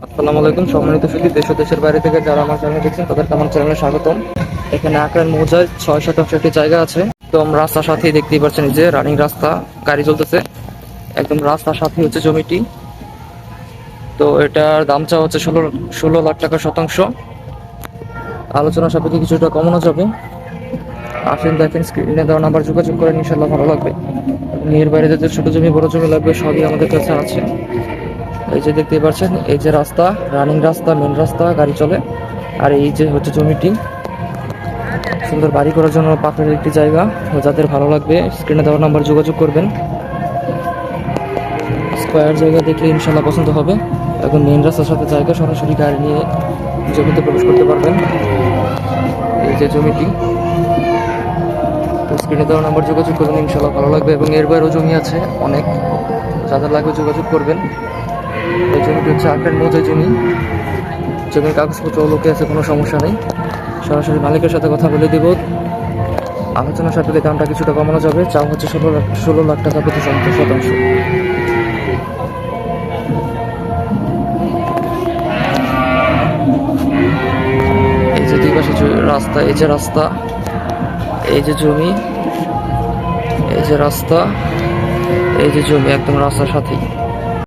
আসসালামু আলাইকুম। সম্মানিত সুধী, দেশ ও দেশের বাইরে থেকে যারা আমার চ্যানেল দেখছেন তাদেরকে আমার চ্যানেলে স্বাগতম। এখানে আঁকড়ান মৌজায় 6 শতাংশ একটি জায়গা আছে। একদম রাস্তার সাথেই দেখতেই পাচ্ছেন, এই যে রানিং রাস্তা, গাড়ি চলতেছে একদম রাস্তার সাথে হচ্ছে জমিটি। তো এটার দাম চাওয়া হচ্ছে 16 লাখ টাকা শতাংশ। আলোচনা সাপেক্ষে কিছুটা কমানো যাবে। আসেন, দেখেন, স্ক্রিনে দেওয়া নাম্বার যোগাযোগ করেন, ইনশাল্লাহ ভালো লাগবে। এর বাইরে যাদের ছোট জমি বড় জমি লাগবে সবই আমাদের কাছে আছে। এই যে দেখতেই পাচ্ছেন, এই যে রাস্তা, রানিং রাস্তা, মেন রাস্তা, গাড়ি চলে। আর এই যে হচ্ছে জমিটি, সুন্দর বাড়ি করার জন্য পাথরের একটি জায়গা। যাদের ভালো লাগবে স্ক্রিনে দেওয়া নাম্বার যোগাযোগ করবেন। স্কোয়ার জায়গা দেখলে ইনশাল্লাহ পছন্দ হবে। এখন মেন রাস্তার সাথে জায়গা, সরাসরি গাড়ি নিয়ে জমিতে প্রবেশ করতে পারবেন। এই যে জমিটি, তো স্ক্রিনে দেওয়া নাম্বার যোগাযোগ করবেন, ইনশাল্লাহ ভালো লাগবে। এবং এর বাইরেও জমি আছে অনেক, যাদের লাগবে যোগাযোগ করবেন। এই জমিটি হচ্ছে আঁকড়ান মৌজায় জমি। জমির কাগজপত্র লোকে আছে, কোনো সমস্যা নেই। সরাসরি মালিকের সাথে কথা বলে দেব। আলোচনা সাপেক্ষে দামটা কিছুটা কমানো যাবে। চাও হচ্ছে 16 লাখ টাকা প্রতি শতাংশ। এই যে দুই পাশে রাস্তা, এই যে রাস্তা, এই যে জমি, এই যে রাস্তা, এই যে জমি, একদম রাস্তার সাথেই।